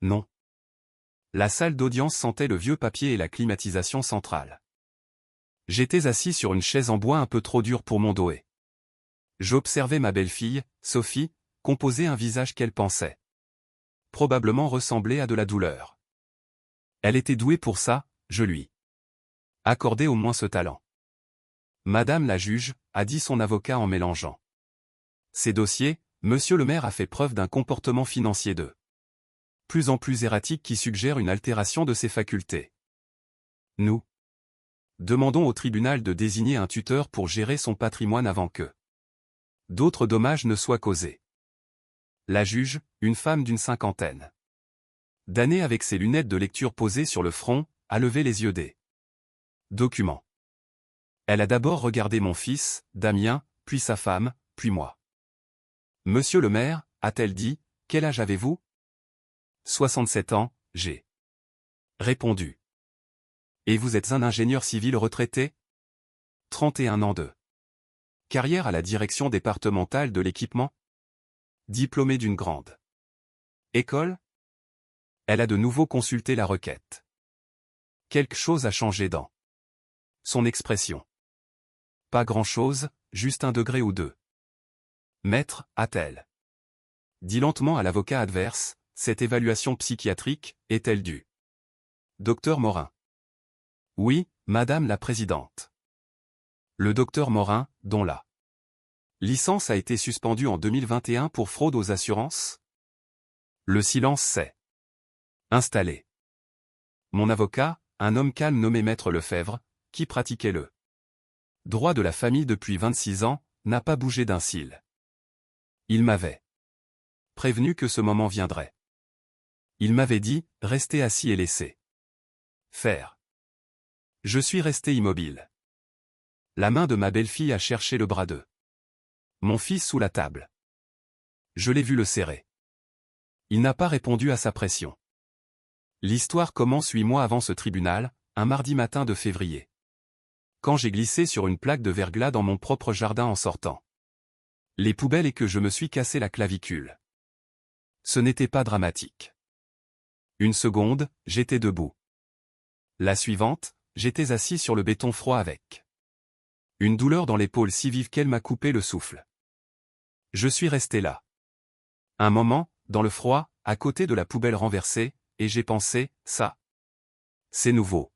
Non. La salle d'audience sentait le vieux papier et la climatisation centrale. J'étais assis sur une chaise en bois un peu trop dure pour mon dos. J'observais ma belle-fille, Sophie, composer un visage qu'elle pensait probablement ressembler à de la douleur. Elle était douée pour ça, je lui accordais au moins ce talent. Madame la juge, a dit son avocat en mélangeant ces dossiers, monsieur le maire a fait preuve d'un comportement financier de plus en plus erratique qui suggère une altération de ses facultés. Nous demandons au tribunal de désigner un tuteur pour gérer son patrimoine avant que d'autres dommages ne soient causés. La juge, une femme d'une cinquantaine d'années avec ses lunettes de lecture posées sur le front, a levé les yeux des documents. Elle a d'abord regardé mon fils, Damien, puis sa femme, puis moi. Monsieur le maire, a-t-elle dit, quel âge avez-vous ? 67 ans, j'ai répondu. Et vous êtes un ingénieur civil retraité ? 31 ans de carrière à la direction départementale de l'équipement ? Diplômé d'une grande école ? Elle a de nouveau consulté la requête. Quelque chose a changé dans son expression. Pas grand-chose, juste 1 degré ou 2. Maître, a-t-elle dit lentement à l'avocat adverse, cette évaluation psychiatrique, est-elle due ? Docteur Morin. Oui, madame la présidente. Le docteur Morin, dont la licence a été suspendue en 2021 pour fraude aux assurances ? Le silence s'est installé. Mon avocat, un homme calme nommé Maître Lefebvre, qui pratiquait le droit de la famille depuis 26 ans, n'a pas bougé d'un cil. Il m'avait prévenu que ce moment viendrait. Il m'avait dit, restez assis et laissez faire. Je suis resté immobile. La main de ma belle-fille a cherché le bras de mon fils sous la table. Je l'ai vu le serrer. Il n'a pas répondu à sa pression. L'histoire commence 8 mois avant ce tribunal, un mardi matin de février. Quand j'ai glissé sur une plaque de verglas dans mon propre jardin en sortant les poubelles et que je me suis cassé la clavicule. Ce n'était pas dramatique. Une seconde, j'étais debout. La suivante, j'étais assis sur le béton froid avec une douleur dans l'épaule si vive qu'elle m'a coupé le souffle. Je suis resté là. Un moment, dans le froid, à côté de la poubelle renversée, et j'ai pensé, ça, c'est nouveau.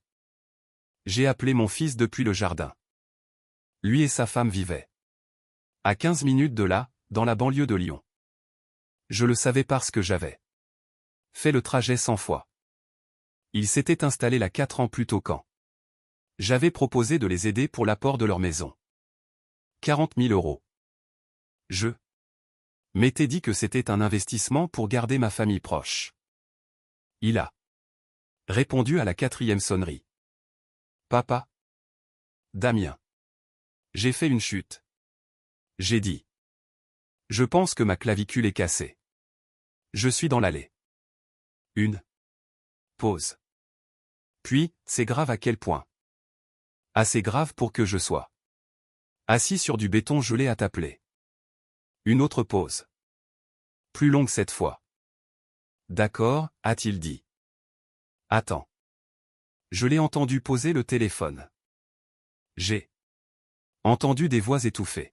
J'ai appelé mon fils depuis le jardin. Lui et sa femme vivaient à 15 minutes de là, dans la banlieue de Lyon. Je le savais parce que j'avais fait le trajet 100 fois. Ils s'étaient installés là 4 ans plus tôt quand j'avais proposé de les aider pour l'apport de leur maison. 40 000 €. Je m'étais dit que c'était un investissement pour garder ma famille proche. Il a répondu à la 4e sonnerie. Papa. Damien. J'ai fait une chute. J'ai dit. Je pense que ma clavicule est cassée. Je suis dans l'allée. Une pause. Puis, c'est grave à quel point ? Assez grave pour que je sois assis sur du béton gelé à t'appeler. Une autre pause. Plus longue cette fois. D'accord, a-t-il dit. Attends. Je l'ai entendu poser le téléphone. J'ai entendu des voix étouffées.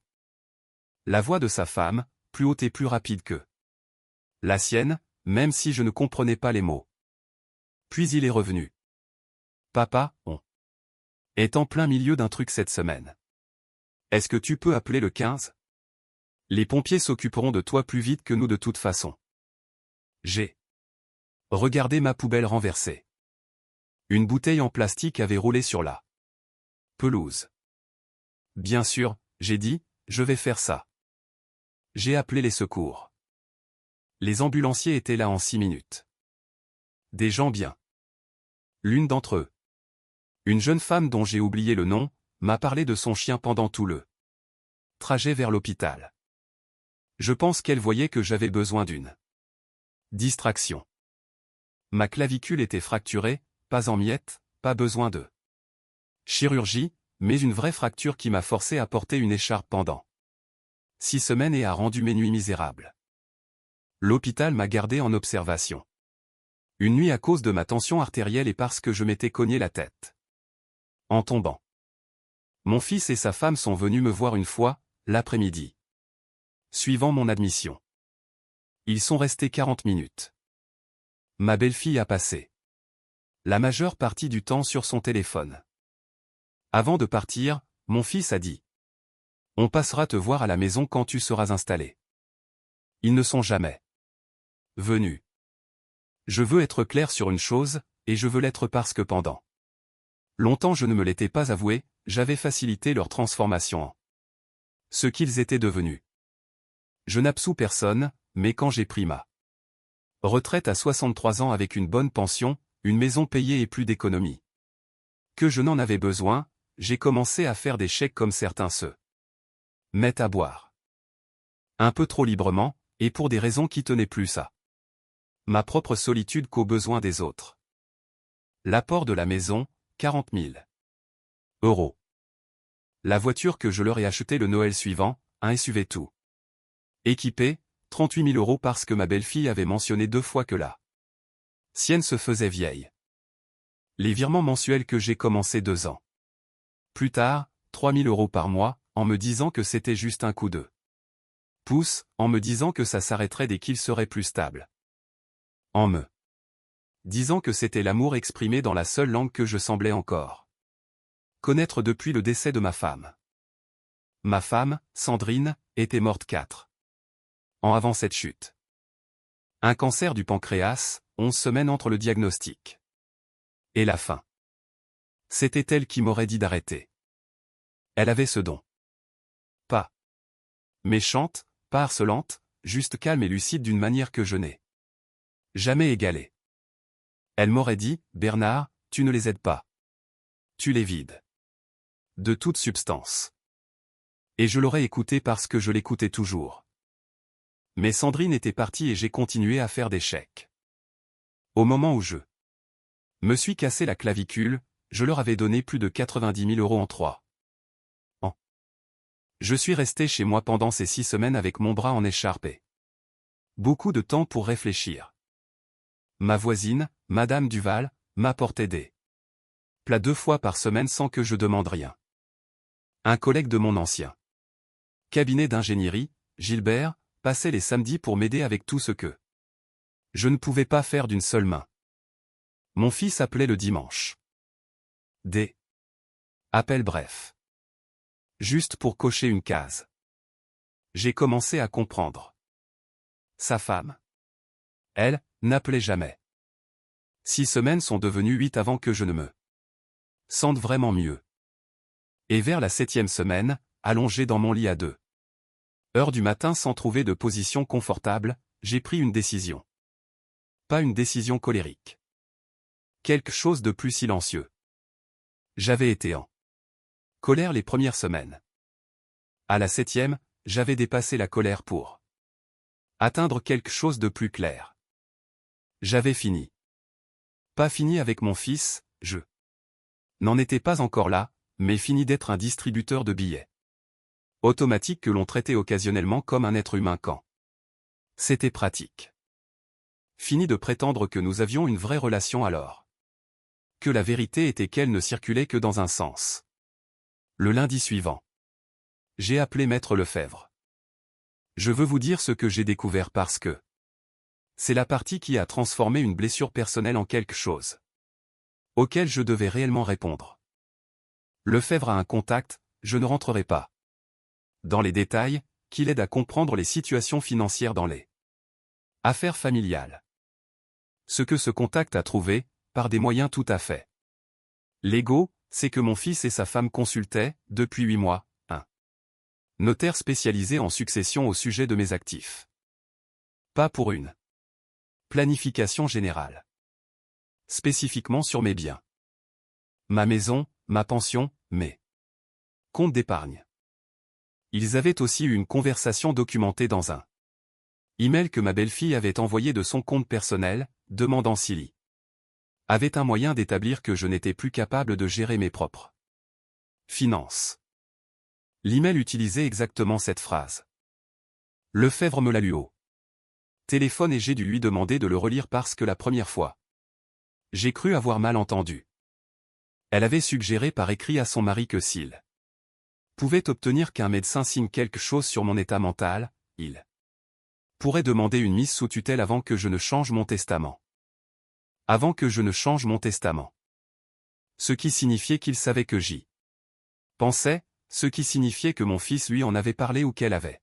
La voix de sa femme, plus haute et plus rapide que la sienne, même si je ne comprenais pas les mots. Puis il est revenu. Papa, on est en plein milieu d'un truc cette semaine. Est-ce que tu peux appeler le 15 ? Les pompiers s'occuperont de toi plus vite que nous de toute façon. J'ai regardé ma poubelle renversée. Une bouteille en plastique avait roulé sur la pelouse. Bien sûr, j'ai dit, je vais faire ça. J'ai appelé les secours. Les ambulanciers étaient là en 6 minutes. Des gens bien. L'une d'entre eux, une jeune femme dont j'ai oublié le nom, m'a parlé de son chien pendant tout le trajet vers l'hôpital. Je pense qu'elle voyait que j'avais besoin d'une distraction. Ma clavicule était fracturée, pas en miettes, pas besoin de chirurgie, mais une vraie fracture qui m'a forcé à porter une écharpe pendant 6 semaines et a rendu mes nuits misérables. L'hôpital m'a gardé en observation. Une nuit à cause de ma tension artérielle et parce que je m'étais cogné la tête. En tombant. Mon fils et sa femme sont venus me voir une fois, l'après-midi. Suivant mon admission. Ils sont restés 40 minutes. Ma belle-fille a passé la majeure partie du temps sur son téléphone. Avant de partir, mon fils a dit: on passera te voir à la maison quand tu seras installé. Ils ne sont jamais venus. Je veux être clair sur une chose, et je veux l'être parce que pendant longtemps je ne me l'étais pas avoué, j'avais facilité leur transformation en ce qu'ils étaient devenus. Je n'absous personne, mais quand j'ai pris ma retraite à 63 ans avec une bonne pension, une maison payée et plus d'économies que je n'en avais besoin, j'ai commencé à faire des chèques comme certains se mettent à boire. Un peu trop librement, et pour des raisons qui tenaient plus à ma propre solitude qu'aux besoins des autres. L'apport de la maison, 40 000 euros. La voiture que je leur ai achetée le Noël suivant, un SUV tout équipé, 38 000 euros parce que ma belle-fille avait mentionné 2 fois que la sienne se faisait vieille. Les virements mensuels que j'ai commencé 2 ans plus tard, 3 000 euros par mois, en me disant que c'était juste un coup de pouce, en me disant que ça s'arrêterait dès qu'il serait plus stable. En me disant que c'était l'amour exprimé dans la seule langue que je semblais encore connaître depuis le décès de ma femme. Ma femme, Sandrine, était morte 4 ans avant cette chute. Un cancer du pancréas, 11 semaines entre le diagnostic et la fin. C'était elle qui m'aurait dit d'arrêter. Elle avait ce don. Pas méchante, pas harcelante, juste calme et lucide d'une manière que je n'ai jamais égalée. Elle m'aurait dit: Bernard, tu ne les aides pas. Tu les vides de toute substance. Et je l'aurais écouté parce que je l'écoutais toujours. Mais Sandrine était partie et j'ai continué à faire des chèques. Au moment où je me suis cassé la clavicule, je leur avais donné plus de 90 000 euros en 3 ans. Je suis resté chez moi pendant ces 6 semaines avec mon bras en écharpe. Beaucoup de temps pour réfléchir. Ma voisine, Madame Duval, m'apportait des plats 2 fois par semaine sans que je demande rien. Un collègue de mon ancien cabinet d'ingénierie, Gilbert, passait les samedis pour m'aider avec tout ce que je ne pouvais pas faire d'une seule main. Mon fils appelait le dimanche. Des appels brefs. Juste pour cocher une case. J'ai commencé à comprendre. Sa femme, elle, n'appelait jamais. 6 semaines sont devenues 8 avant que je ne me sente vraiment mieux. Et vers la 7e semaine, allongé dans mon lit à 2 heures du matin sans trouver de position confortable, j'ai pris une décision. Pas une décision colérique. Quelque chose de plus silencieux. J'avais été en colère les premières semaines. À la 7e, j'avais dépassé la colère pour atteindre quelque chose de plus clair. J'avais fini. Pas fini avec mon fils, je n'en étais pas encore là, mais fini d'être un distributeur de billets automatique que l'on traitait occasionnellement comme un être humain quand c'était pratique. Fini de prétendre que nous avions une vraie relation alors que la vérité était qu'elle ne circulait que dans un sens. Le lundi suivant, j'ai appelé Maître Lefebvre. Je veux vous dire ce que j'ai découvert parce que c'est la partie qui a transformé une blessure personnelle en quelque chose auquel je devais réellement répondre. Lefebvre a un contact, je ne rentrerai pas dans les détails, qui l'aide à comprendre les situations financières dans les affaires familiales. Ce que ce contact a trouvé, par des moyens tout à fait légaux, c'est que mon fils et sa femme consultaient, depuis 8 mois, un notaire spécialisé en succession au sujet de mes actifs. Pas pour une planification générale. Spécifiquement sur mes biens. Ma maison, ma pension, mes comptes d'épargne. Ils avaient aussi eu une conversation documentée dans un email que ma belle-fille avait envoyé de son compte personnel, demandant s'il avait un moyen d'établir que je n'étais plus capable de gérer mes propres finances. L'email utilisait exactement cette phrase. Lefebvre me l'a lu au téléphone et j'ai dû lui demander de le relire parce que la première fois, J'ai cru avoir mal entendu. Elle avait suggéré par écrit à son mari que s'il pouvait obtenir qu'un médecin signe quelque chose sur mon état mental, il pourrait demander une mise sous tutelle avant que je ne change mon testament. Avant que je ne change mon testament. Ce qui signifiait qu'il savait que j'y pensais, ce qui signifiait que mon fils lui en avait parlé ou qu'elle avait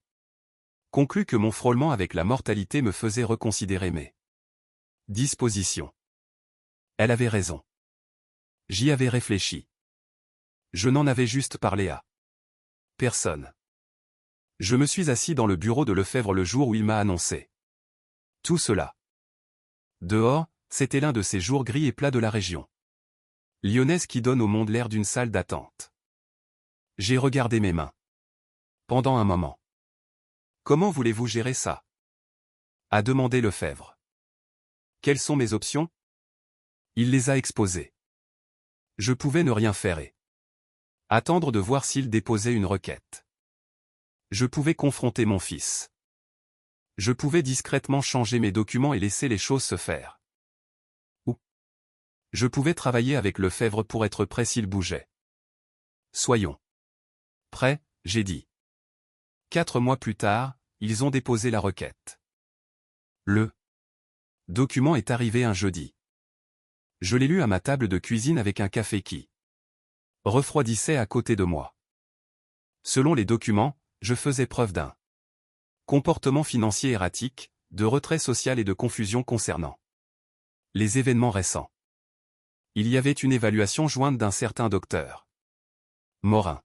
conclu que mon frôlement avec la mortalité me faisait reconsidérer mes dispositions. Elle avait raison. J'y avais réfléchi. Je n'en avais juste parlé à personne. Je me suis assis dans le bureau de Lefebvre le jour où il m'a annoncé tout cela. Dehors, c'était l'un de ces jours gris et plats de la région lyonnaise qui donne au monde l'air d'une salle d'attente. J'ai regardé mes mains. Pendant un moment. Comment voulez-vous gérer ça? A demandé Lefebvre. Quelles sont mes options? Il les a exposées. Je pouvais ne rien faire et attendre de voir s'il déposait une requête. Je pouvais confronter mon fils. Je pouvais discrètement changer mes documents et laisser les choses se faire. Ou je pouvais travailler avec Lefebvre pour être prêt s'il bougeait. Soyons prêts, j'ai dit. 4 mois plus tard, ils ont déposé la requête. Le document est arrivé un jeudi. Je l'ai lu à ma table de cuisine avec un café qui refroidissait à côté de moi. Selon les documents, je faisais preuve d'un comportement financier erratique, de retrait social et de confusion concernant les événements récents. Il y avait une évaluation jointe d'un certain docteur Morin.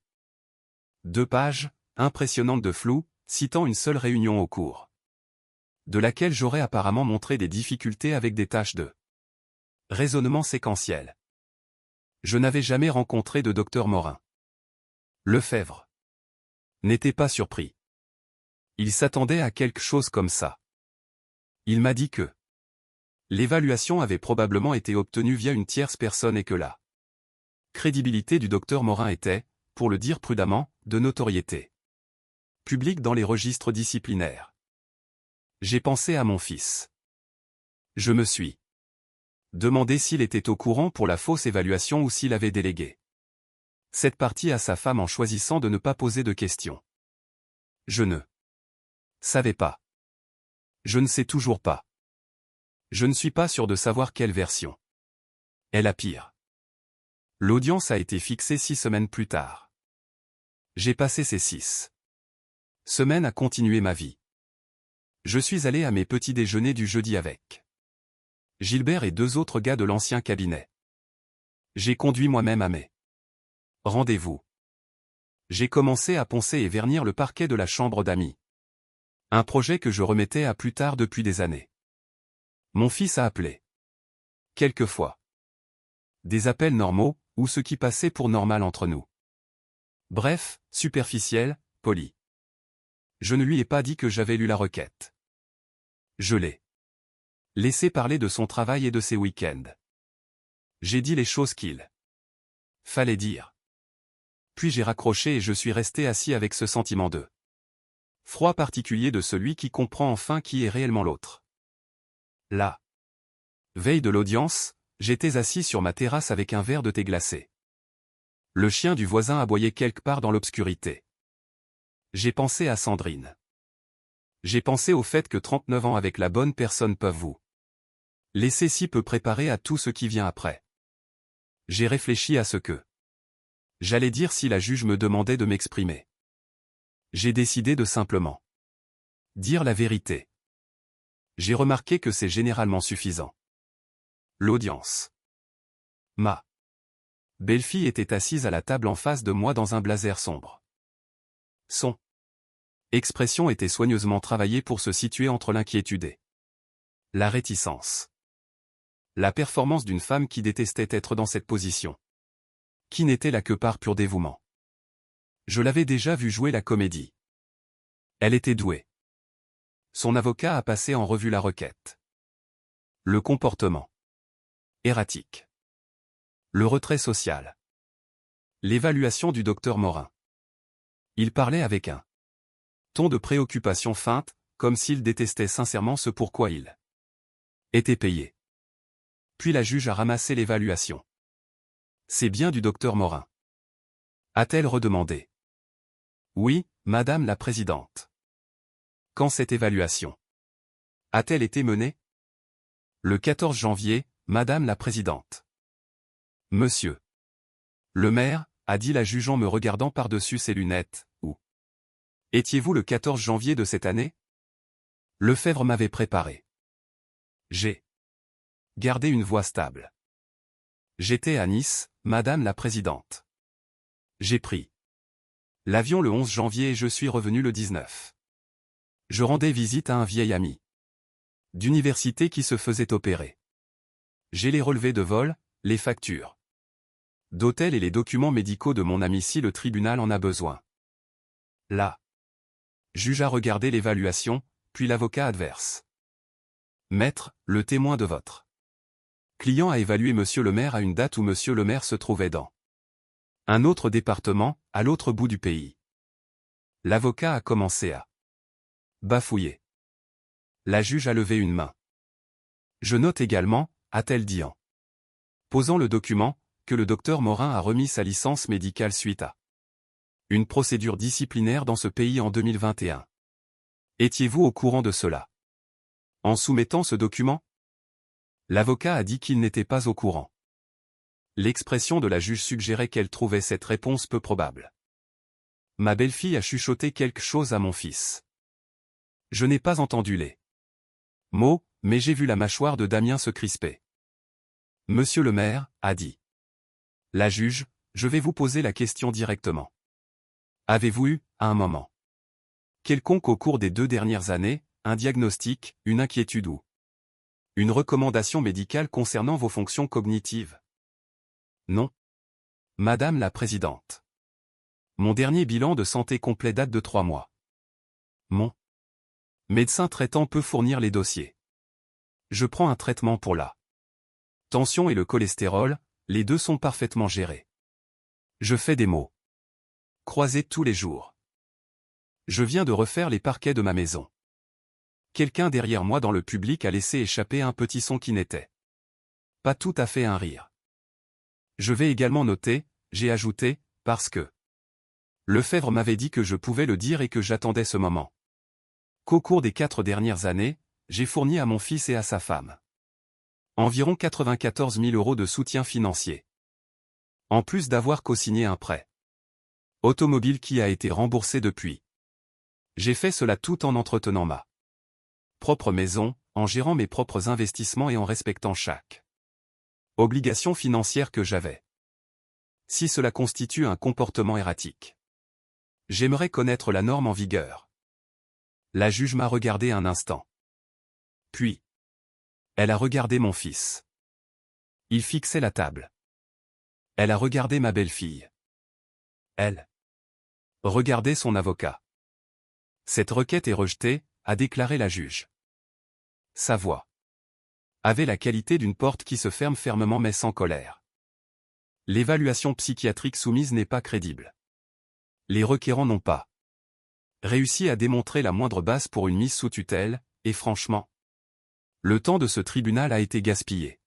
2 pages, impressionnantes de flou, citant une seule réunion au cours de laquelle j'aurais apparemment montré des difficultés avec des tâches de raisonnement séquentiel. Je n'avais jamais rencontré de docteur Morin. Lefebvre n'était pas surpris. Il s'attendait à quelque chose comme ça. Il m'a dit que l'évaluation avait probablement été obtenue via une tierce personne et que la crédibilité du docteur Morin était, pour le dire prudemment, de notoriété publique dans les registres disciplinaires. J'ai pensé à mon fils. Je me suis demandé s'il était au courant pour la fausse évaluation ou s'il avait délégué cette partie à sa femme en choisissant de ne pas poser de questions. Je ne savais pas. Je ne sais toujours pas. Je ne suis pas sûr de savoir quelle version est la pire. L'audience a été fixée 6 semaines plus tard. J'ai passé ces 6 semaines à continuer ma vie. Je suis allé à mes petits déjeuners du jeudi avec Gilbert et 2 autres gars de l'ancien cabinet. J'ai conduit moi-même à mes rendez-vous. J'ai commencé à poncer et vernir le parquet de la chambre d'amis. Un projet que je remettais à plus tard depuis des années. Mon fils a appelé. Quelquefois. Des appels normaux, ou ce qui passait pour normal entre nous. Bref, superficiel, poli. Je ne lui ai pas dit que j'avais lu la requête. Je l'ai laissé parler de son travail et de ses week-ends. J'ai dit les choses qu'il fallait dire. Puis j'ai raccroché et je suis resté assis avec ce sentiment de froid particulier de celui qui comprend enfin qui est réellement l'autre. La veille de l'audience, j'étais assis sur ma terrasse avec un verre de thé glacé. Le chien du voisin aboyait quelque part dans l'obscurité. J'ai pensé à Sandrine. J'ai pensé au fait que 39 ans avec la bonne personne peuvent vous laisser si peu préparé à tout ce qui vient après. J'ai réfléchi à ce que j'allais dire si la juge me demandait de m'exprimer. J'ai décidé de simplement dire la vérité. J'ai remarqué que c'est généralement suffisant. L'audience. Ma belle-fille était assise à la table en face de moi dans un blazer sombre. Son expression était soigneusement travaillée pour se situer entre l'inquiétude et la réticence. La performance d'une femme qui détestait être dans cette position. Qui n'était là que par pur dévouement. Je l'avais déjà vue jouer la comédie. Elle était douée. Son avocat a passé en revue la requête. Le comportement erratique. Le retrait social. L'évaluation du docteur Morin. Il parlait avec un ton de préoccupation feinte, comme s'il détestait sincèrement ce pourquoi il était payé. Puis la juge a ramassé l'évaluation. C'est bien du docteur Morin. A-t-elle redemandé? Oui, Madame la Présidente. Quand cette évaluation a-t-elle été menée? Le 14 janvier, Madame la Présidente. Monsieur le maire, a dit la juge en me regardant par-dessus ses lunettes, où étiez-vous le 14 janvier de cette année? Lefebvre m'avait préparé. J'ai gardé une voix stable. J'étais à Nice, Madame la Présidente. J'ai pris l'avion le 11 janvier et je suis revenu le 19. Je rendais visite à un vieil ami d'université qui se faisait opérer. J'ai les relevés de vol, les factures d'hôtel et les documents médicaux de mon ami si le tribunal en a besoin. La juge a regardé l'évaluation, puis l'avocat adverse. Maître, le témoin de votre client a évalué Monsieur le maire à une date où Monsieur le maire se trouvait dans un autre département, à l'autre bout du pays. L'avocat a commencé à bafouiller. La juge a levé une main. Je note également, a-t-elle dit en posant le document, que le docteur Morin a remis sa licence médicale suite à une procédure disciplinaire dans ce pays en 2021. Étiez-vous au courant de cela? En soumettant ce document? L'avocat a dit qu'il n'était pas au courant. L'expression de la juge suggérait qu'elle trouvait cette réponse peu probable. Ma belle-fille a chuchoté quelque chose à mon fils. Je n'ai pas entendu les mots, mais j'ai vu la mâchoire de Damien se crisper. Monsieur le maire, a dit la juge, je vais vous poser la question directement. Avez-vous eu, à un moment quelconque au cours des 2 dernières années, un diagnostic, une inquiétude ou une recommandation médicale concernant vos fonctions cognitives? Non. Madame la Présidente. Mon dernier bilan de santé complet date de 3 mois. Mon médecin traitant peut fournir les dossiers. Je prends un traitement pour la tension et le cholestérol, les deux sont parfaitement gérés. Je fais des mots croisés tous les jours. Je viens de refaire les parquets de ma maison. Quelqu'un derrière moi dans le public a laissé échapper un petit son qui n'était pas tout à fait un rire. Je vais également noter, j'ai ajouté, parce que Lefebvre m'avait dit que je pouvais le dire et que j'attendais ce moment. Qu'au cours des 4 dernières années, j'ai fourni à mon fils et à sa femme environ 94 000 € de soutien financier. En plus d'avoir co-signé un prêt automobile qui a été remboursé depuis. J'ai fait cela tout en entretenant ma propre maison, en gérant mes propres investissements et en respectant chaque obligation financière que j'avais. Si cela constitue un comportement erratique, j'aimerais connaître la norme en vigueur. La juge m'a regardé un instant. Puis, elle a regardé mon fils. Il fixait la table. Elle a regardé ma belle-fille. Elle regardait son avocat. Cette requête est rejetée, a déclaré la juge. Sa voix avait la qualité d'une porte qui se ferme fermement mais sans colère. L'évaluation psychiatrique soumise n'est pas crédible. Les requérants n'ont pas réussi à démontrer la moindre base pour une mise sous tutelle, et franchement, le temps de ce tribunal a été gaspillé.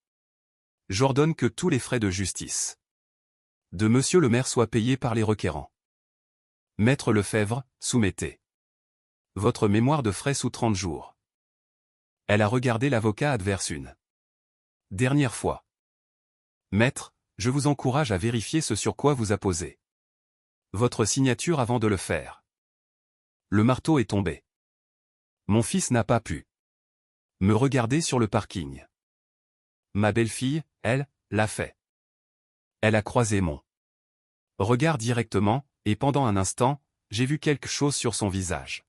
J'ordonne que tous les frais de justice de Monsieur le maire soient payés par les requérants. Maître Lefebvre, soumettez votre mémoire de frais sous 30 jours. Elle a regardé l'avocat adverse une dernière fois. Maître, je vous encourage à vérifier ce sur quoi vous apposez votre signature avant de le faire. Le marteau est tombé. Mon fils n'a pas pu me regarder sur le parking. Ma belle-fille, elle, l'a fait. Elle a croisé mon regard directement, et pendant un instant, j'ai vu quelque chose sur son visage.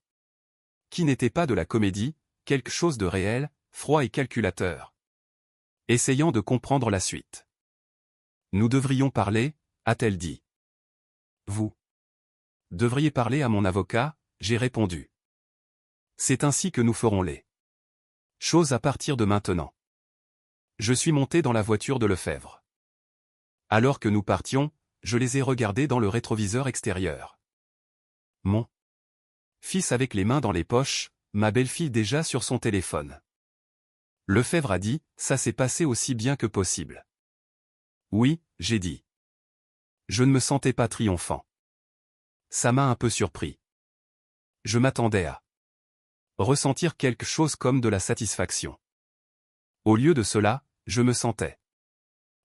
Qui n'était pas de la comédie, quelque chose de réel, froid et calculateur. Essayant de comprendre la suite. Nous devrions parler, a-t-elle dit. Vous devriez parler à mon avocat, j'ai répondu. C'est ainsi que nous ferons les choses à partir de maintenant. Je suis monté dans la voiture de Lefebvre. Alors que nous partions, je les ai regardés dans le rétroviseur extérieur. Mon fils avec les mains dans les poches, ma belle-fille déjà sur son téléphone. Lefebvre a dit, ça s'est passé aussi bien que possible. Oui, j'ai dit. Je ne me sentais pas triomphant. Ça m'a un peu surpris. Je m'attendais à ressentir quelque chose comme de la satisfaction. Au lieu de cela, je me sentais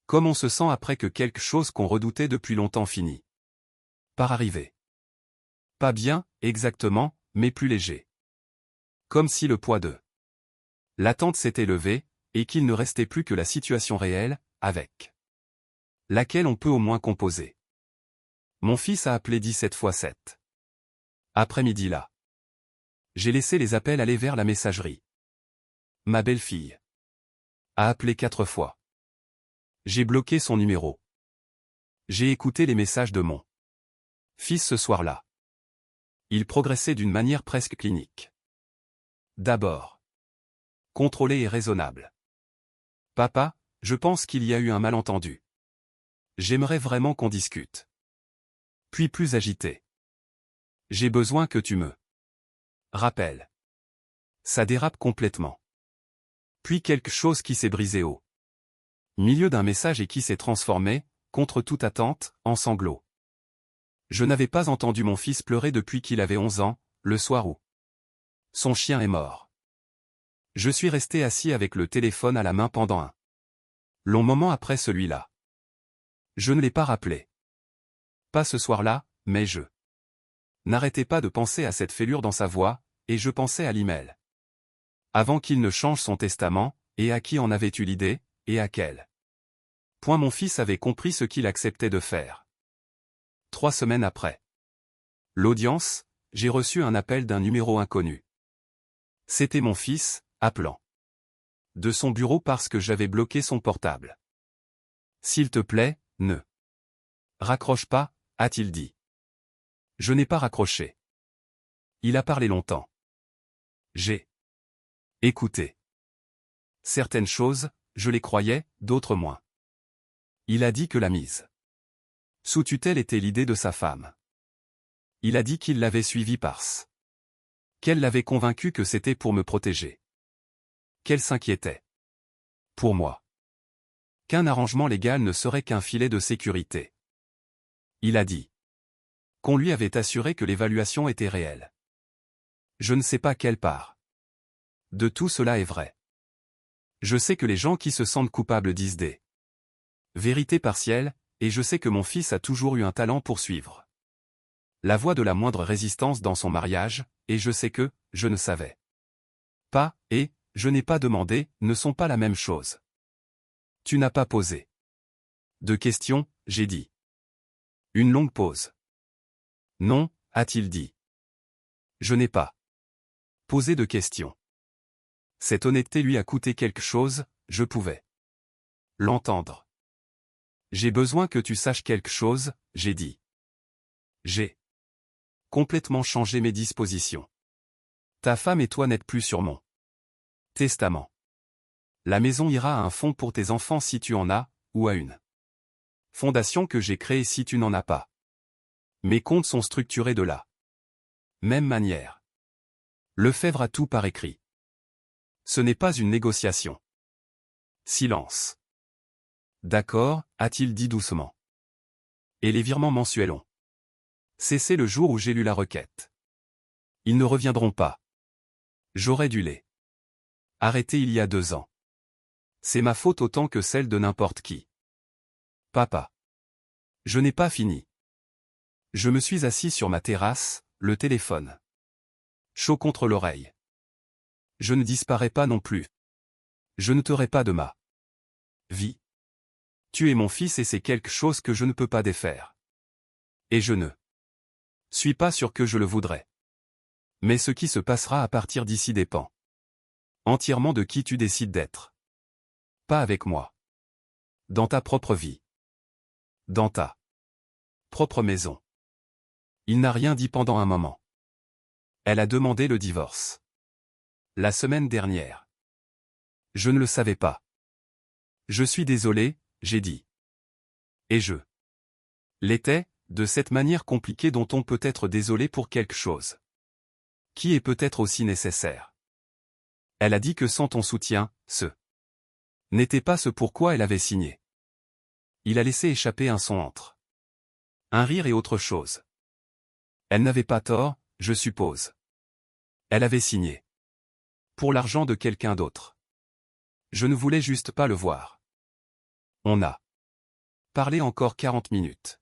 comme on se sent après que quelque chose qu'on redoutait depuis longtemps finit par arriver. Pas bien, exactement, mais plus léger. Comme si le poids de l'attente s'était levé, et qu'il ne restait plus que la situation réelle, avec laquelle on peut au moins composer. Mon fils a appelé 17 fois 7. Après-midi là. J'ai laissé les appels aller vers la messagerie. Ma belle-fille a appelé 4 fois. J'ai bloqué son numéro. J'ai écouté les messages de mon fils ce soir-là. Il progressait d'une manière presque clinique. D'abord, contrôlé et raisonnable. Papa, je pense qu'il y a eu un malentendu. J'aimerais vraiment qu'on discute. Puis plus agité. J'ai besoin que tu me rappelles. Ça dérape complètement. Puis quelque chose qui s'est brisé au milieu d'un message et qui s'est transformé, contre toute attente, en sanglots. Je n'avais pas entendu mon fils pleurer depuis qu'il avait 11 ans, le soir où son chien est mort. Je suis resté assis avec le téléphone à la main pendant un long moment après celui-là. Je ne l'ai pas rappelé. Pas ce soir-là, mais je n'arrêtais pas de penser à cette fêlure dans sa voix, et je pensais à l'email. Avant qu'il ne change son testament, et à qui en avait eu l'idée, et à quel point mon fils avait compris ce qu'il acceptait de faire. 3 semaines après l'audience, j'ai reçu un appel d'un numéro inconnu. C'était mon fils, appelant de son bureau parce que j'avais bloqué son portable. S'il te plaît, ne raccroche pas, a-t-il dit. Je n'ai pas raccroché. Il a parlé longtemps. J'ai écouté. Certaines choses, je les croyais, d'autres moins. Il a dit que la mise sous tutelle était l'idée de sa femme. Il a dit qu'il l'avait suivie parce qu'elle l'avait convaincu que c'était pour me protéger. Qu'elle s'inquiétait pour moi. Qu'un arrangement légal ne serait qu'un filet de sécurité. Il a dit qu'on lui avait assuré que l'évaluation était réelle. Je ne sais pas quelle part de tout cela est vrai. Je sais que les gens qui se sentent coupables disent des vérités partielles, et je sais que mon fils a toujours eu un talent pour suivre la voie de la moindre résistance dans son mariage, et je sais que, je ne savais pas, et, je n'ai pas demandé, ne sont pas la même chose. Tu n'as pas posé de questions, j'ai dit. Une longue pause. Non, a-t-il dit. Je n'ai pas posé de questions. Cette honnêteté lui a coûté quelque chose, je pouvais l'entendre. J'ai besoin que tu saches quelque chose, j'ai dit. J'ai complètement changé mes dispositions. Ta femme et toi n'êtes plus sur mon testament. La maison ira à un fonds pour tes enfants si tu en as, ou à une fondation que j'ai créée si tu n'en as pas. Mes comptes sont structurés de la même manière. Lefebvre a tout par écrit. Ce n'est pas une négociation. Silence. D'accord, a-t-il dit doucement. Et les virements mensuels ont cessé le jour où j'ai lu la requête. Ils ne reviendront pas. J'aurais dû les arrêter il y a 2 ans. C'est ma faute autant que celle de n'importe qui. Papa. Je n'ai pas fini. Je me suis assis sur ma terrasse, le téléphone chaud contre l'oreille. Je ne disparais pas non plus. Je ne t'aurai pas de ma vie. Tu es mon fils et c'est quelque chose que je ne peux pas défaire. Et je ne suis pas sûr que je le voudrais. Mais ce qui se passera à partir d'ici dépend entièrement de qui tu décides d'être. Pas avec moi. Dans ta propre vie. Dans ta propre maison. Il n'a rien dit pendant un moment. Elle a demandé le divorce. La semaine dernière. Je ne le savais pas. Je suis désolé, j'ai dit. Et je l'étais, de cette manière compliquée dont on peut être désolé pour quelque chose qui est peut-être aussi nécessaire. Elle a dit que sans ton soutien, ce n'était pas ce pourquoi elle avait signé. Il a laissé échapper un son entre un rire et autre chose. Elle n'avait pas tort, je suppose. Elle avait signé pour l'argent de quelqu'un d'autre. Je ne voulais juste pas le voir. On a parlé encore 40 minutes.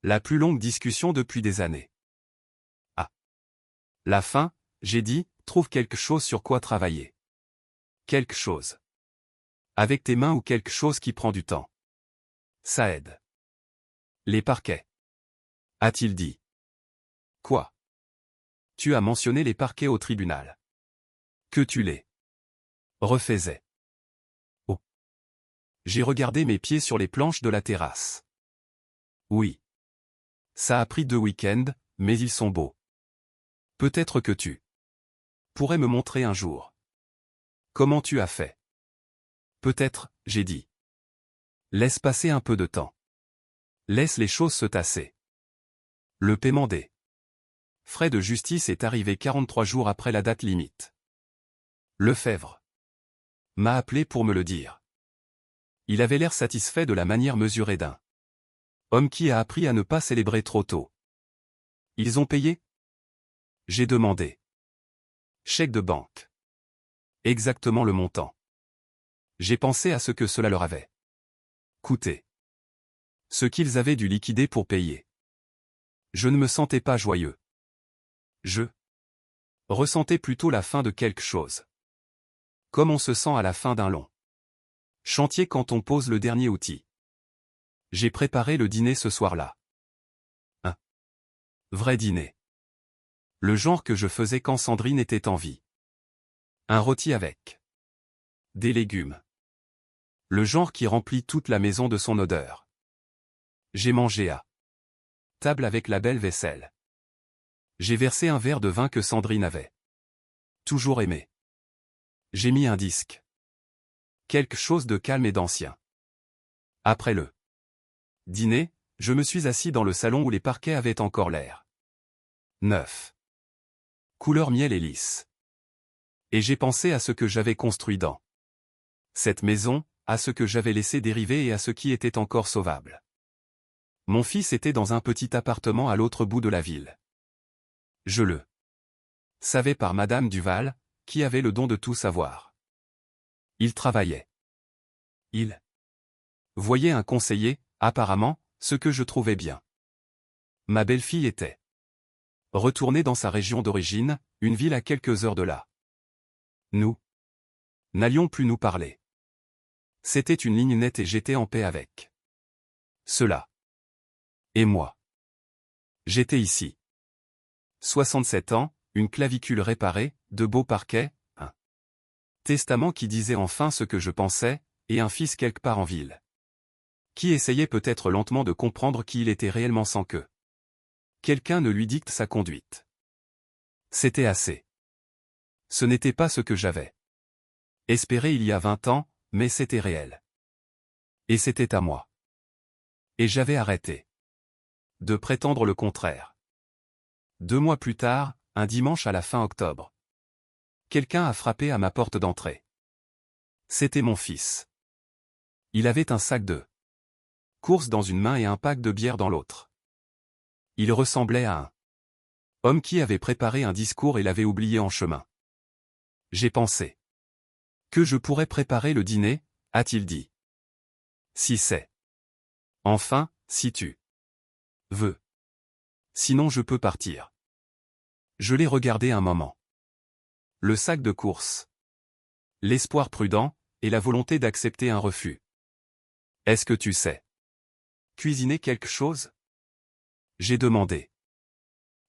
La plus longue discussion depuis des années. À la fin, j'ai dit, trouve quelque chose sur quoi travailler. Quelque chose. Avec tes mains ou quelque chose qui prend du temps. Ça aide. Les parquets. A-t-il dit. Quoi? Tu as mentionné les parquets au tribunal. Que tu les refaisais. Oh. J'ai regardé mes pieds sur les planches de la terrasse. Oui. Ça a pris 2 week-ends, mais ils sont beaux. Peut-être que tu pourrais me montrer un jour. Comment tu as fait? Peut-être, j'ai dit. Laisse passer un peu de temps. Laisse les choses se tasser. Le paiement des frais de justice est arrivé 43 jours après la date limite. Lefebvre m'a appelé pour me le dire. Il avait l'air satisfait de la manière mesurée d'un homme qui a appris à ne pas célébrer trop tôt. Ils ont payé? J'ai demandé. Chèque de banque. Exactement le montant. J'ai pensé à ce que cela leur avait coûté. Ce qu'ils avaient dû liquider pour payer. Je ne me sentais pas joyeux. Je ressentais plutôt la fin de quelque chose. Comme on se sent à la fin d'un long chantier quand on pose le dernier outil. J'ai préparé le dîner ce soir-là. Un vrai dîner. Le genre que je faisais quand Sandrine était en vie. Un rôti avec des légumes. Le genre qui remplit toute la maison de son odeur. J'ai mangé à table avec la belle vaisselle. J'ai versé un verre de vin que Sandrine avait toujours aimé. J'ai mis un disque. Quelque chose de calme et d'ancien. Après le dîner, je me suis assis dans le salon où les parquets avaient encore l'air neuf. Couleur miel et lisse. Et j'ai pensé à ce que j'avais construit dans cette maison, à ce que j'avais laissé dériver et à ce qui était encore sauvable. Mon fils était dans un petit appartement à l'autre bout de la ville. Je le savais par Madame Duval, qui avait le don de tout savoir. Il travaillait. Il voyait un conseiller, apparemment, ce que je trouvais bien. Ma belle-fille était retournée dans sa région d'origine, une ville à quelques heures de là. Nous n'allions plus nous parler. C'était une ligne nette et j'étais en paix avec cela. Et moi. J'étais ici. 67 ans, une clavicule réparée, de beaux parquets, un testament qui disait enfin ce que je pensais, et un fils quelque part en ville. Qui essayait peut-être lentement de comprendre qui il était réellement sans que quelqu'un ne lui dicte sa conduite. C'était assez. Ce n'était pas ce que j'avais espéré il y a 20 ans, mais c'était réel. Et c'était à moi. Et j'avais arrêté de prétendre le contraire. 2 mois plus tard, un dimanche à la fin octobre. Quelqu'un a frappé à ma porte d'entrée. C'était mon fils. Il avait un sac de courses dans une main et un pack de bière dans l'autre. Il ressemblait à un homme qui avait préparé un discours et l'avait oublié en chemin. J'ai pensé que je pourrais préparer le dîner, a-t-il dit. Si c'est. Enfin, si tu veux. Sinon je peux partir. Je l'ai regardé un moment. Le sac de course. L'espoir prudent, et la volonté d'accepter un refus. Est-ce que tu sais cuisiner quelque chose? J'ai demandé.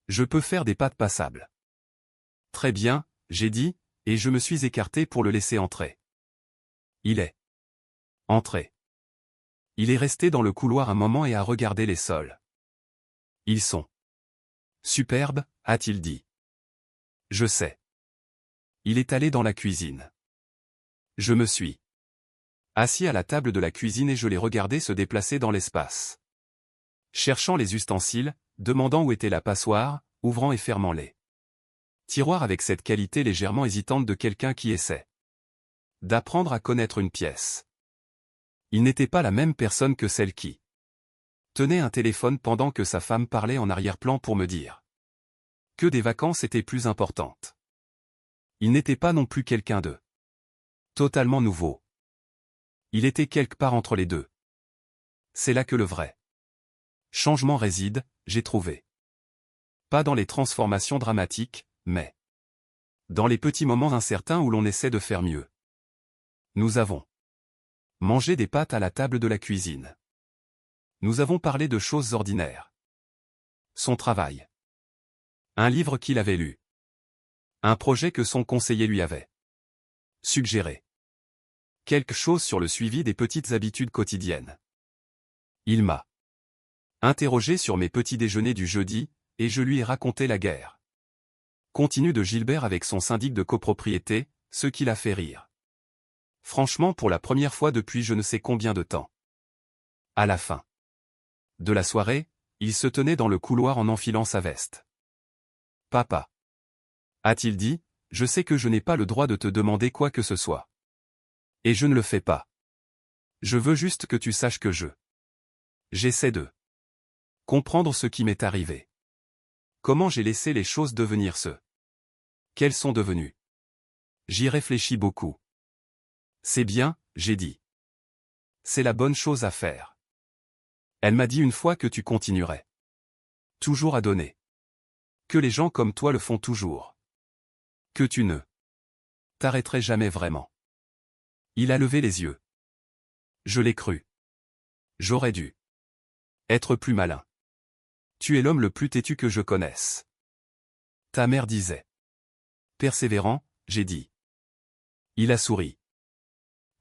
Je peux faire des pâtes passables. Très bien, j'ai dit, et je me suis écarté pour le laisser entrer. Il est entré. Il est resté dans le couloir un moment et a regardé les sols. Ils sont superbes, a-t-il dit. Je sais. Il est allé dans la cuisine. Je me suis assis à la table de la cuisine et je l'ai regardé se déplacer dans l'espace. Cherchant les ustensiles, demandant où était la passoire, ouvrant et fermant les Tiroir avec cette qualité légèrement hésitante de quelqu'un qui essaie d'apprendre à connaître une pièce. Il n'était pas la même personne que celle qui tenait un téléphone pendant que sa femme parlait en arrière-plan pour me dire que des vacances étaient plus importantes. Il n'était pas non plus quelqu'un de totalement nouveau. Il était quelque part entre les deux. C'est là que le vrai changement réside, j'ai trouvé. Pas dans les transformations dramatiques, mais dans les petits moments incertains où l'on essaie de faire mieux. Nous avons mangé des pâtes à la table de la cuisine. Nous avons parlé de choses ordinaires. Son travail. Un livre qu'il avait lu. Un projet que son conseiller lui avait suggéré. Quelque chose sur le suivi des petites habitudes quotidiennes. Il m'a interrogé sur mes petits déjeuners du jeudi, et je lui ai raconté la guerre continue de Gilbert avec son syndic de copropriété, ce qui l'a fait rire. Franchement, pour la première fois depuis je ne sais combien de temps. À la fin de la soirée, il se tenait dans le couloir en enfilant sa veste. Papa, a-t-il dit, je sais que je n'ai pas le droit de te demander quoi que ce soit. Et je ne le fais pas. Je veux juste que tu saches que j'essaie de comprendre ce qui m'est arrivé. Comment j'ai laissé les choses devenir ce qu'elles sont devenues. J'y réfléchis beaucoup. C'est bien, j'ai dit. C'est la bonne chose à faire. Elle m'a dit une fois que tu continuerais toujours à donner. Que les gens comme toi le font toujours. Que tu ne t'arrêterais jamais vraiment. Il a levé les yeux. Je l'ai cru. J'aurais dû être plus malin. Tu es l'homme le plus têtu que je connaisse. Ta mère disait. Persévérant, j'ai dit. Il a souri.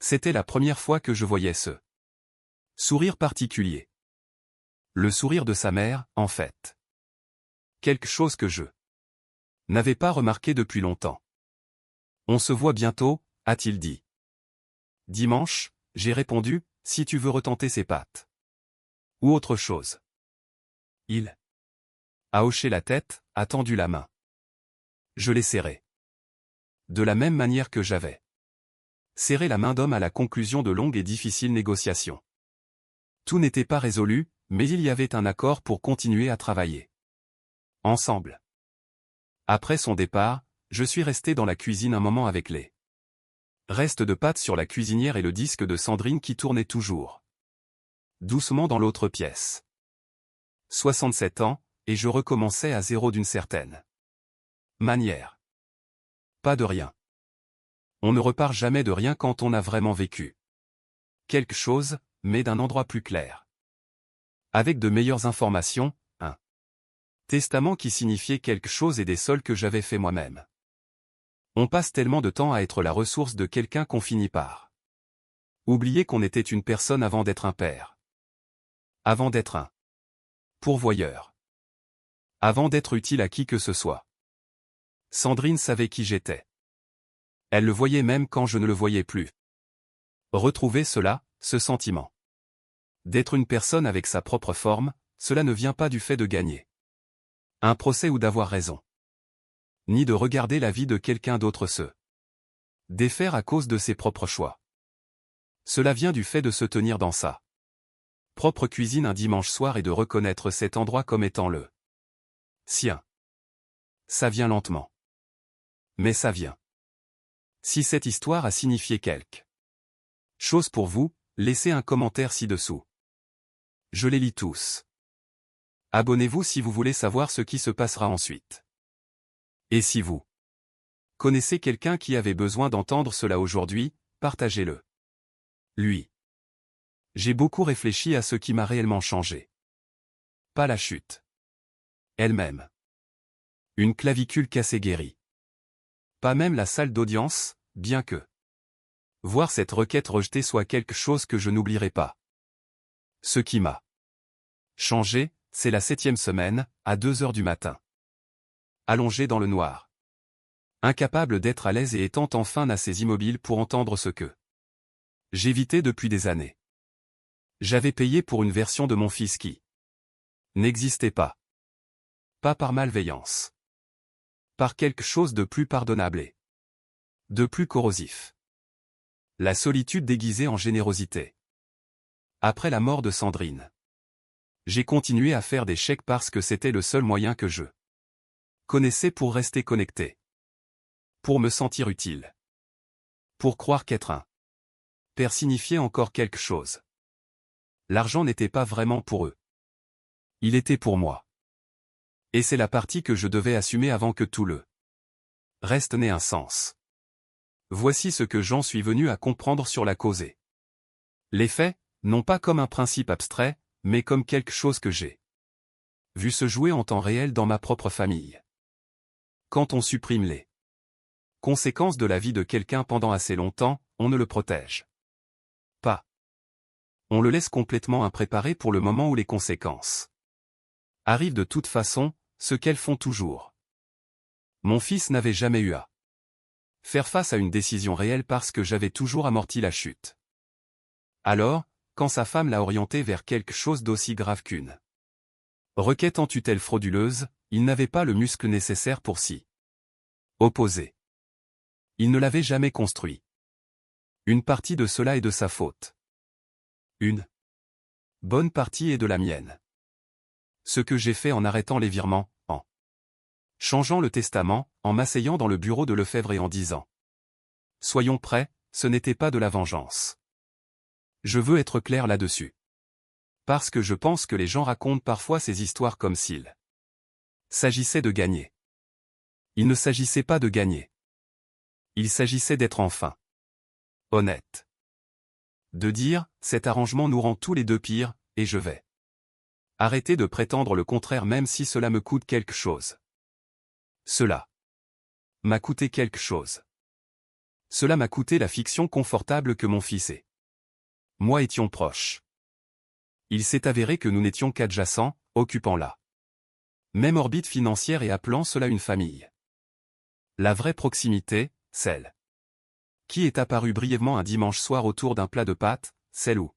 C'était la première fois que je voyais ce sourire particulier. Le sourire de sa mère, en fait. Quelque chose que je n'avais pas remarqué depuis longtemps. On se voit bientôt, a-t-il dit. Dimanche, j'ai répondu, si tu veux retenter ses pattes. Ou autre chose. Il a hoché la tête, a tendu la main. Je l'ai serré. De la même manière que j'avais serré la main d'homme à la conclusion de longues et difficiles négociations. Tout n'était pas résolu, mais il y avait un accord pour continuer à travailler ensemble. Après son départ, je suis resté dans la cuisine un moment avec les restes de pâtes sur la cuisinière et le disque de Sandrine qui tournait toujours doucement dans l'autre pièce. 67 ans, et je recommençais à zéro d'une certaine manière. Pas de rien. On ne repart jamais de rien quand on a vraiment vécu quelque chose, mais d'un endroit plus clair. Avec de meilleures informations, un testament qui signifiait quelque chose et des sols que j'avais fait moi-même. On passe tellement de temps à être la ressource de quelqu'un qu'on finit par oublier qu'on était une personne avant d'être un père. Avant d'être un pourvoyeur. Avant d'être utile à qui que ce soit. Sandrine savait qui j'étais. Elle le voyait même quand je ne le voyais plus. Retrouver cela, ce sentiment d'être une personne avec sa propre forme, cela ne vient pas du fait de gagner un procès ou d'avoir raison. Ni de regarder la vie de quelqu'un d'autre se défaire à cause de ses propres choix. Cela vient du fait de se tenir dans sa propre cuisine un dimanche soir et de reconnaître cet endroit comme étant le sien. Ça vient lentement. Mais ça vient. Si cette histoire a signifié quelque chose pour vous, laissez un commentaire ci-dessous. Je les lis tous. Abonnez-vous si vous voulez savoir ce qui se passera ensuite. Et si vous connaissez quelqu'un qui avait besoin d'entendre cela aujourd'hui, partagez-le. Lui. J'ai beaucoup réfléchi à ce qui m'a réellement changé. Pas la chute elle-même. Une clavicule cassée guérie. Pas même la salle d'audience, bien que voir cette requête rejetée soit quelque chose que je n'oublierai pas. Ce qui m'a changé, c'est la 7e semaine, à 2 heures du matin. Allongé dans le noir. Incapable d'être à l'aise et étant enfin assez immobile pour entendre ce que j'évitais depuis des années. J'avais payé pour une version de mon fils qui n'existait pas. Pas par malveillance. par quelque chose de plus pardonnable et de plus corrosif. La solitude déguisée en générosité. Après la mort de Sandrine, j'ai continué à faire des chèques parce que c'était le seul moyen que je connaissais pour rester connecté. Pour me sentir utile. Pour croire qu'être un père signifiait encore quelque chose. L'argent n'était pas vraiment pour eux. Il était pour moi. Et c'est la partie que je devais assumer avant que tout le reste n'ait un sens. Voici ce que j'en suis venu à comprendre sur la causée. Les faits, non pas comme un principe abstrait, mais comme quelque chose que j'ai vu se jouer en temps réel dans ma propre famille. Quand on supprime les conséquences de la vie de quelqu'un pendant assez longtemps, on ne le protège pas. On le laisse complètement impréparé pour le moment où les conséquences arrivent de toute façon, ce qu'elles font toujours. Mon fils n'avait jamais eu à faire face à une décision réelle parce que j'avais toujours amorti la chute. Alors, quand sa femme l'a orienté vers quelque chose d'aussi grave qu'une requête en tutelle frauduleuse, il n'avait pas le muscle nécessaire pour s'y opposer. Il ne l'avait jamais construit. Une partie de cela est de sa faute. Une bonne partie est de la mienne. Ce que j'ai fait en arrêtant les virements, en changeant le testament, en m'asseyant dans le bureau de Lefebvre et en disant « Soyons prêts, ce n'était pas de la vengeance. » Je veux être clair là-dessus. Parce que je pense que les gens racontent parfois ces histoires comme s'il s'agissait de gagner. Il ne s'agissait pas de gagner. Il s'agissait d'être enfin honnête. De dire, cet arrangement nous rend tous les deux pires, et je vais arrêter de prétendre le contraire même si cela me coûte quelque chose. Cela m'a coûté quelque chose. Cela m'a coûté la fiction confortable que mon fils et moi étions proches. Il s'est avéré que nous n'étions qu'adjacents, occupant la même orbite financière et appelant cela une famille. La vraie proximité, celle qui est apparue brièvement un dimanche soir autour d'un plat de pâtes, celle où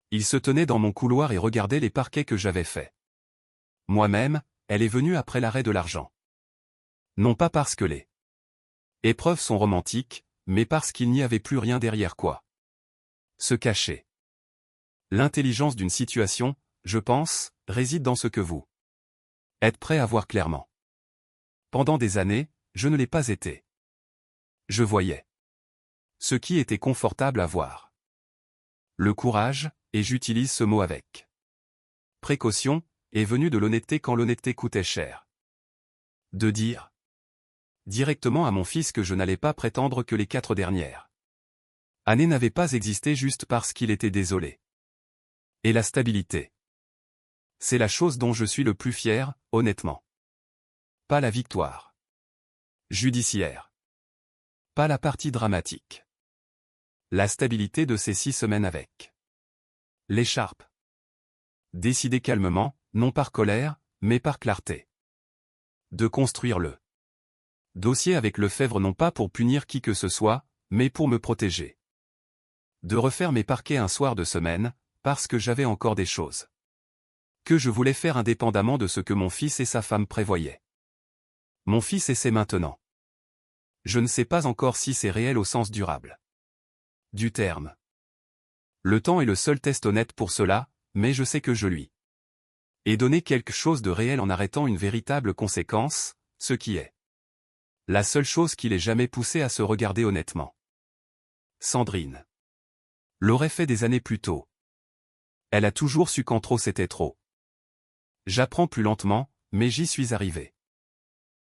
il se tenait dans mon couloir et regardait les parquets que j'avais faits. Moi-même, elle est venue après l'arrêt de l'argent. Non pas parce que les épreuves sont romantiques, mais parce qu'il n'y avait plus rien derrière quoi se cacher. L'intelligence d'une situation, je pense, réside dans ce que vous êtes prêt à voir clairement. Pendant des années, je ne l'ai pas été. Je voyais ce qui était confortable à voir. Le courage, et j'utilise ce mot avec précaution, est venu de l'honnêteté quand l'honnêteté coûtait cher. De dire directement à mon fils que je n'allais pas prétendre que les 4 dernières années n'avaient pas existé juste parce qu'il était désolé. Et la stabilité. C'est la chose dont je suis le plus fier, honnêtement. Pas la victoire judiciaire. Pas la partie dramatique. La stabilité de ces 6 semaines avec l'écharpe. Décider calmement, non par colère, mais par clarté. De construire le dossier avec Lefebvre non pas pour punir qui que ce soit, mais pour me protéger. De refaire mes parquets un soir de semaine, parce que j'avais encore des choses que je voulais faire indépendamment de ce que mon fils et sa femme prévoyaient. Mon fils essaie maintenant. Je ne sais pas encore si c'est réel au sens durable du terme. Le temps est le seul test honnête pour cela, mais je sais que je lui ai donné quelque chose de réel en arrêtant une véritable conséquence, ce qui est la seule chose qui l'ait jamais poussé à se regarder honnêtement. Sandrine l'aurait fait des années plus tôt. Elle a toujours su quand trop c'était trop. J'apprends plus lentement, mais j'y suis arrivé.